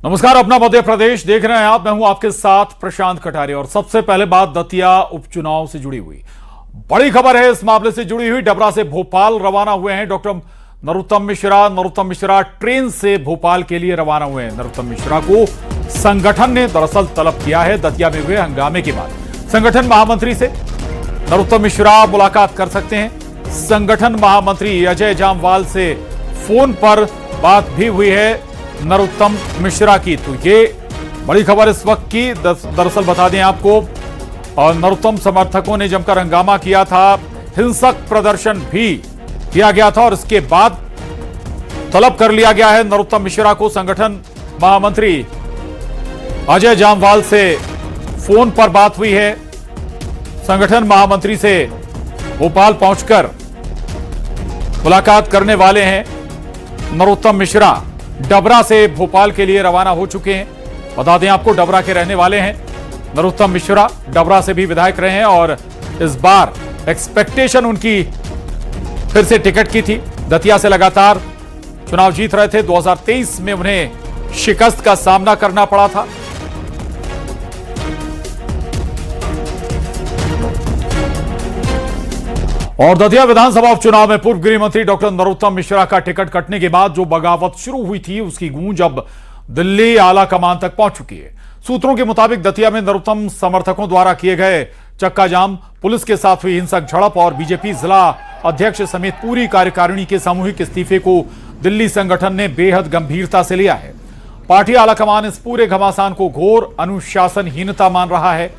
नमस्कार, अपना मध्य प्रदेश देख रहे हैं आप। मैं हूं आपके साथ प्रशांत कटारिया। और सबसे पहले बात दतिया उपचुनाव से जुड़ी हुई बड़ी खबर है। इस मामले से जुड़ी हुई डबरा से भोपाल रवाना हुए हैं डॉक्टर नरोत्तम मिश्रा। नरोत्तम मिश्रा ट्रेन से भोपाल के लिए रवाना हुए हैं। नरोत्तम मिश्रा को संगठन ने दरअसल तलब किया है। दतिया में हुए हंगामे के बाद संगठन महामंत्री से नरोत्तम मिश्रा मुलाकात कर सकते हैं। संगठन महामंत्री अजय जामवाल से फोन पर बात भी हुई है नरोत्तम मिश्रा की। तो ये बड़ी खबर इस वक्त की। दरअसल बता दें आपको, नरोत्तम समर्थकों ने जमकर हंगामा किया था, हिंसक प्रदर्शन भी किया गया था और इसके बाद तलब कर लिया गया है नरोत्तम मिश्रा को। संगठन महामंत्री अजय जामवाल से फोन पर बात हुई है। संगठन महामंत्री से भोपाल पहुंचकर मुलाकात करने वाले हैं नरोत्तम मिश्रा। डबरा से भोपाल के लिए रवाना हो चुके हैं। बता दें आपको, डबरा के रहने वाले हैं नरोत्तम मिश्रा। डबरा से भी विधायक रहे हैं और इस बार एक्सपेक्टेशन उनकी फिर से टिकट की थी। दतिया से लगातार चुनाव जीत रहे थे। 2023 में उन्हें शिकस्त का सामना करना पड़ा था। और दतिया विधानसभा उपचुनाव में पूर्व गृह मंत्री डॉक्टर नरोत्तम मिश्रा का टिकट कटने के बाद जो बगावत शुरू हुई थी, उसकी गूंज अब दिल्ली आला कमान तक पहुंच चुकी है। सूत्रों के मुताबिक दतिया में नरोत्तम समर्थकों द्वारा किए गए चक्का जाम, पुलिस के साथ हुई हिंसक झड़प और बीजेपी जिला अध्यक्ष समेत पूरी कार्यकारिणी के सामूहिक इस्तीफे को दिल्ली संगठन ने बेहद गंभीरता से लिया है। पार्टी आलाकमान इस पूरे घमासान को घोर अनुशासनहीनता मान रहा है।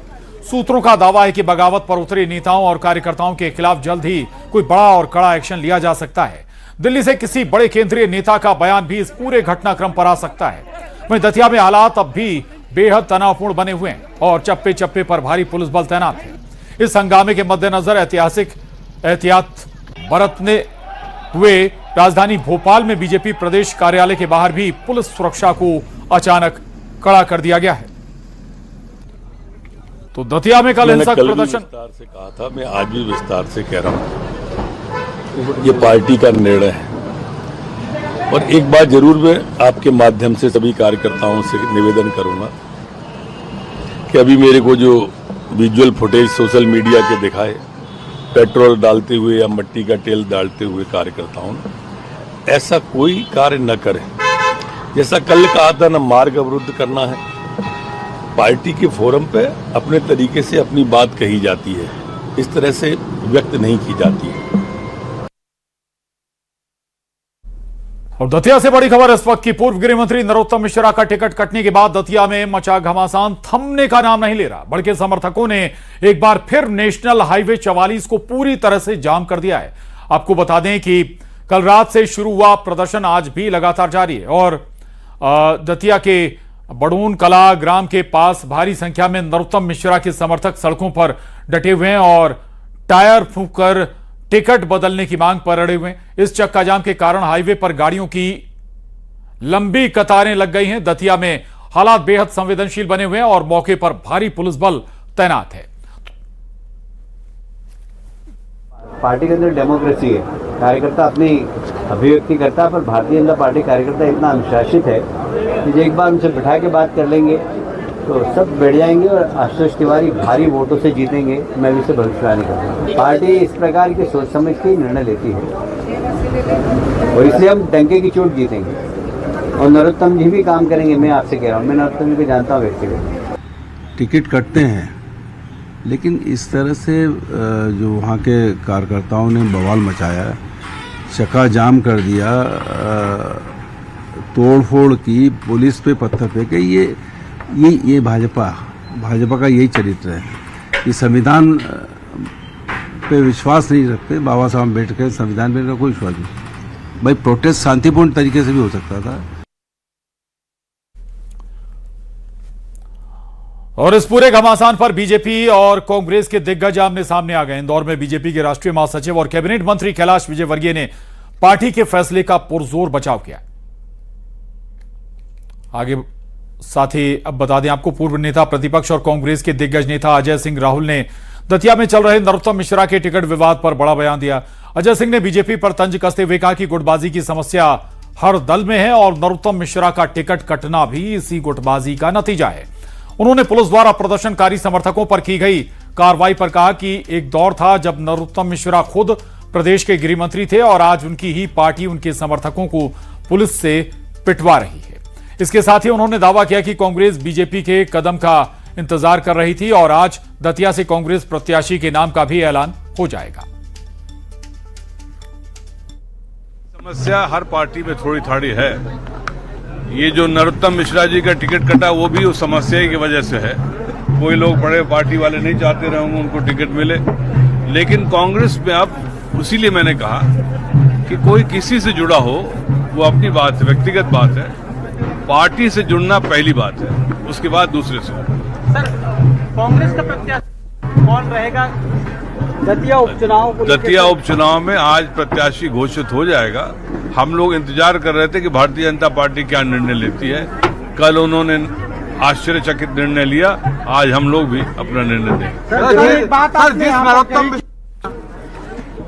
सूत्रों का दावा है कि बगावत पर उतरे नेताओं और कार्यकर्ताओं के खिलाफ जल्द ही कोई बड़ा और कड़ा एक्शन लिया जा सकता है। दिल्ली से किसी बड़े केंद्रीय नेता का बयान भी इस पूरे घटनाक्रम पर आ सकता है। वहीं दतिया में हालात अब भी बेहद तनावपूर्ण बने हुए हैं और चप्पे चप्पे पर भारी पुलिस बल तैनात है। इस हंगामे के मद्देनजर एहतियात बरतने हुए राजधानी भोपाल में बीजेपी प्रदेश कार्यालय के बाहर भी पुलिस सुरक्षा को अचानक कड़ा कर दिया गया है। तो दतिया में कल हिंसक प्रदर्शन विस्तार से कहा था, मैं आज भी विस्तार से कह रहा हूं, ये पार्टी का निर्णय है। और एक बात जरूर मैं आपके माध्यम से सभी कार्यकर्ताओं से निवेदन करूंगा कि अभी मेरे को जो विजुअल फुटेज सोशल मीडिया के दिखाए, पेट्रोल डालते हुए या मिट्टी का तेल डालते हुए कार्यकर्ताओं ने, ऐसा कोई कार्य न करें। जैसा कल कहा था, न मार्ग अवरुद्ध करना है। पार्टी के फोरम पे अपने तरीके से अपनी बात कही जाती है, इस तरह से व्यक्त नहीं की जाती है। और दतिया से बड़ी खबर इस वक्त की। पूर्व गृह मंत्री नरोत्तम मिश्रा का टिकट कटने के बाद दतिया में मचा घमासान थमने का नाम नहीं ले रहा। बल्कि समर्थकों ने एक बार फिर नेशनल हाईवे 44 को पूरी तरह से जाम कर दिया है। आपको बता दें कि कल रात से शुरू हुआ प्रदर्शन आज भी लगातार जारी है और दतिया के बड़ून कला ग्राम के पास भारी संख्या में नरोत्तम मिश्रा के समर्थक सड़कों पर डटे हुए हैं और टायर फूंककर टिकट बदलने की मांग पर अड़े हुए हैं। इस चक्का जाम के कारण हाईवे पर गाड़ियों की लंबी कतारें लग गई हैं। दतिया में हालात बेहद संवेदनशील बने हुए हैं और मौके पर भारी पुलिस बल तैनात है। पार्टी के अंदर डेमोक्रेसी है, कार्यकर्ता अपनी अभिव्यक्ति करता है, पर भारतीय जनता पार्टी कार्यकर्ता इतना अनुशासित है कि एक बार उनसे बिठा के बात कर लेंगे तो सब बैठ जाएंगे और आशुतोष तिवारी भारी वोटों से जीतेंगे। मैं भी इसे भविष्यवाणी करता हूँ। पार्टी इस प्रकार की सोच समझ के निर्णय लेती है और इसलिए हम डंके की चोट जीतेंगे। और नरोत्तम जी भी काम करेंगे, मैं आपसे कह रहा हूँ। मैं नरोत्तम जी को जानता हूँ व्यक्तिगत। टिकट कटते हैं, लेकिन इस तरह से जो वहाँ के कार्यकर्ताओं ने बवाल मचाया, चक्का जाम कर दिया, तोड़फोड़ की, पुलिस पे पत्थर फेंके, ये भाजपा का यही चरित्र है। ये संविधान पे विश्वास नहीं रखते। बाबा साहब अम्बेडकर संविधान पे कोई विश्वास नहीं। भाई प्रोटेस्ट शांतिपूर्ण तरीके से भी हो सकता था। और इस पूरे घमासान पर बीजेपी और कांग्रेस के दिग्गज आमने सामने आ गए। इंदौर में बीजेपी के राष्ट्रीय महासचिव और कैबिनेट मंत्री कैलाश विजयवर्गीय ने पार्टी के फैसले का पुरजोर बचाव किया। आगे साथ ही अब बता दें आपको, पूर्व नेता प्रतिपक्ष और कांग्रेस के दिग्गज नेता अजय सिंह राहुल ने दतिया में चल रहे नरोत्तम मिश्रा के टिकट विवाद पर बड़ा बयान दिया। अजय सिंह ने बीजेपी पर तंज कसते हुए कहा कि गुटबाजी की समस्या हर दल में है और नरोत्तम मिश्रा का टिकट कटना भी इसी गुटबाजी का नतीजा है। उन्होंने पुलिस द्वारा प्रदर्शनकारी समर्थकों पर की गई कार्रवाई पर कहा कि एक दौर था जब नरोत्तम मिश्रा खुद प्रदेश के गृह मंत्री थे और आज उनकी ही पार्टी उनके समर्थकों को पुलिस से पिटवा रही है। इसके साथ ही उन्होंने दावा किया कि कांग्रेस बीजेपी के कदम का इंतजार कर रही थी और आज दतिया से कांग्रेस प्रत्याशी के नाम का भी ऐलान हो जाएगा। समस्या हर पार्टी में थोड़ी थोड़ी है। ये जो नरोत्तम मिश्रा जी का टिकट कटा वो भी उस समस्या की वजह से है। कोई लोग बड़े पार्टी वाले नहीं चाहते रहे होंगे उनको टिकट मिले, लेकिन कांग्रेस में अब उसीलिए मैंने कहा कि कोई किसी से जुड़ा हो वो अपनी बात है, व्यक्तिगत बात है। पार्टी से जुड़ना पहली बात है, उसके बाद दूसरे से। सर, कांग्रेस का प्रत्याशी कौन रहेगा दतिया उपचुनाव को? दतिया उपचुनाव में आज प्रत्याशी घोषित हो जाएगा। हम लोग इंतजार कर रहे थे कि भारतीय जनता पार्टी क्या निर्णय लेती है। कल उन्होंने आश्चर्यचकित निर्णय लिया, आज हम लोग भी अपना निर्णय देंगे।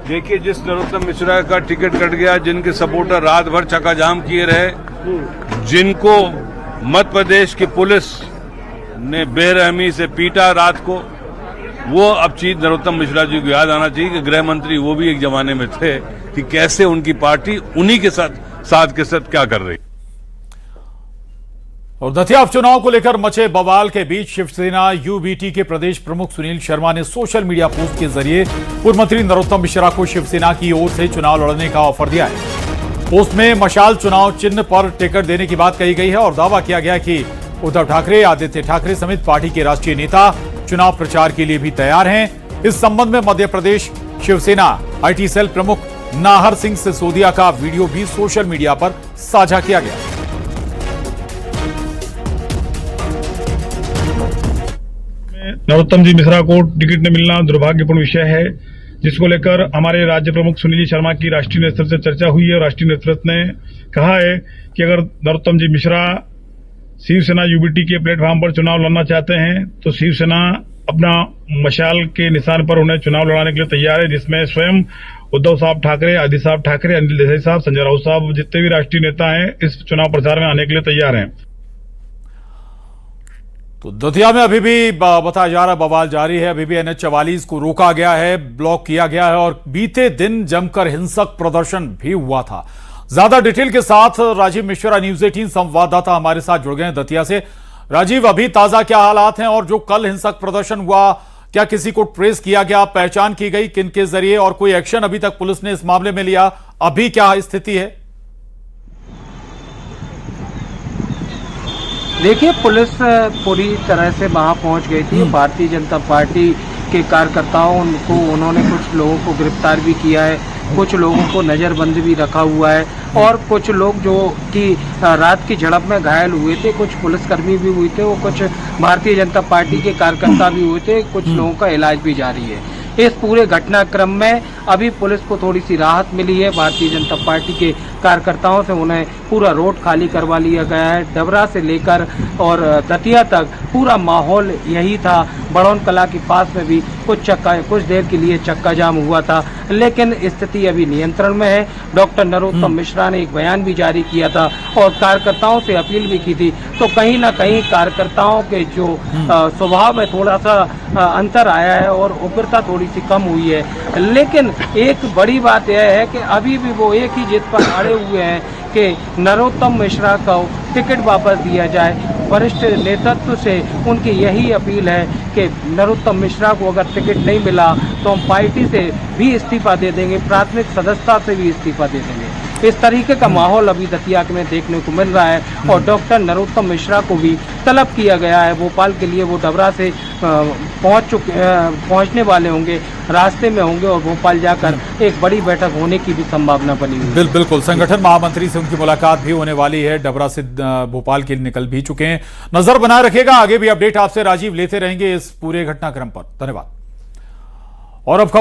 देखिए, जिस नरोत्तम मिश्रा का टिकट कट गया, जिनके सपोर्टर रात भर चक्काजाम किए रहे, जिनको मध्य प्रदेश की पुलिस ने बेरहमी से पीटा रात को, वो अब चीज नरोत्तम मिश्रा जी को याद आना चाहिए कि गृह मंत्री वो भी एक जमाने में थे कि कैसे उनकी पार्टी उन्हीं के साथ क्या कर रही। और दतिया उपचुनाव को लेकर मचे बवाल के बीच शिवसेना यूबीटी के प्रदेश प्रमुख सुनील शर्मा ने सोशल मीडिया पोस्ट के जरिए पूर्व मंत्री नरोत्तम मिश्रा को शिवसेना की ओर से चुनाव लड़ने का ऑफर दिया है। पोस्ट में मशाल चुनाव चिन्ह पर टिकट देने की बात कही गई है और दावा किया गया कि उद्धव ठाकरे, आदित्य ठाकरे समेत पार्टी के राष्ट्रीय नेता चुनाव प्रचार के लिए भी तैयार हैं। इस संबंध में मध्य प्रदेश शिवसेना आईटी सेल प्रमुख नाहर सिंह सिसोदिया का वीडियो भी सोशल मीडिया पर साझा किया गया। नरोत्तम जी मिश्रा को टिकट न मिलना दुर्भाग्यपूर्ण विषय है, जिसको लेकर हमारे राज्य प्रमुख सुनील शर्मा की राष्ट्रीय नेतृत्व से चर्चा हुई है और राष्ट्रीय नेतृत्व ने कहा है कि अगर नरोत्तम जी मिश्रा शिवसेना यूबीटी के प्लेटफॉर्म पर चुनाव लड़ना चाहते हैं तो शिवसेना अपना मशाल के निशान पर उन्हें चुनाव लड़ाने के लिए तैयार है, जिसमें स्वयं उद्धव साहब ठाकरे, आदित्य साहब ठाकरे, अनिल देसाई साहब, संजय राउत साहब, जितने भी राष्ट्रीय नेता हैं इस चुनाव प्रचार में आने के लिए तैयार हैं। तो दतिया में अभी भी बताया जा रहा बवाल जारी है। अभी भी NH-44 को रोका गया है, ब्लॉक किया गया है और बीते दिन जमकर हिंसक प्रदर्शन भी हुआ था। ज्यादा डिटेल के साथ राजीव मिश्रा, न्यूज़ 18 संवाददाता हमारे साथ जुड़ गए हैं दतिया से। राजीव, अभी ताजा क्या हालात हैं और जो कल हिंसक प्रदर्शन हुआ, क्या किसी को ट्रेस किया गया, पहचान की गई किन के जरिए और कोई एक्शन अभी तक पुलिस ने इस मामले में लिया? अभी क्या स्थिति है? देखिए, पुलिस पूरी तरह से वहां पहुंच गई थी। भारतीय जनता पार्टी के कार्यकर्ताओं को उन्होंने कुछ लोगों को गिरफ्तार भी किया है, कुछ लोगों को नज़रबंद भी रखा हुआ है और कुछ लोग जो कि रात की झड़प में घायल हुए थे, कुछ पुलिसकर्मी भी हुए थे, वो कुछ भारतीय जनता पार्टी के कार्यकर्ता भी हुए थे, कुछ लोगों का इलाज भी जारी है। इस पूरे घटनाक्रम में अभी पुलिस को थोड़ी सी राहत मिली है। भारतीय जनता पार्टी के कार्यकर्ताओं से उन्हें पूरा रोड खाली करवा लिया गया है। डबरा से लेकर और दतिया तक पूरा माहौल यही था। बड़ौन कला के पास में भी कुछ देर के लिए चक्का जाम हुआ था, लेकिन स्थिति अभी नियंत्रण में है। डॉक्टर नरोत्तम मिश्रा ने एक बयान भी जारी किया था और कार्यकर्ताओं से अपील भी की थी। तो कहीं ना कहीं कार्यकर्ताओं के जो स्वभाव में थोड़ा सा अंतर आया है और उग्रता थोड़ी सी कम हुई है। लेकिन एक बड़ी बात यह है कि अभी भी वो एक ही जिद पर अड़े हुए हैं कि नरोत्तम मिश्रा को टिकट वापस दिया जाए। वरिष्ठ नेतृत्व से उनकी यही अपील है कि नरोत्तम मिश्रा को अगर टिकट नहीं मिला तो हम पार्टी से भी इस्तीफा दे देंगे, प्राथमिक सदस्यता से भी इस्तीफा दे देंगे। इस तरीके का माहौल अभी दतिया में देखने को मिल रहा है और डॉक्टर नरोत्तम मिश्रा को भी तलब किया गया है भोपाल के लिए। वो डबरा से पहुंचने वाले होंगे, रास्ते में होंगे और भोपाल जाकर एक बड़ी बैठक होने की भी संभावना बनी हुई है। बिल्कुल, संगठन महामंत्री से उनकी मुलाकात भी होने वाली है। डबरा से भोपाल के लिए निकल भी चुके हैं। नजर बनाए रखिएगा, आगे भी अपडेट आपसे राजीव लेते रहेंगे इस पूरे घटनाक्रम पर। धन्यवाद। और अब खबर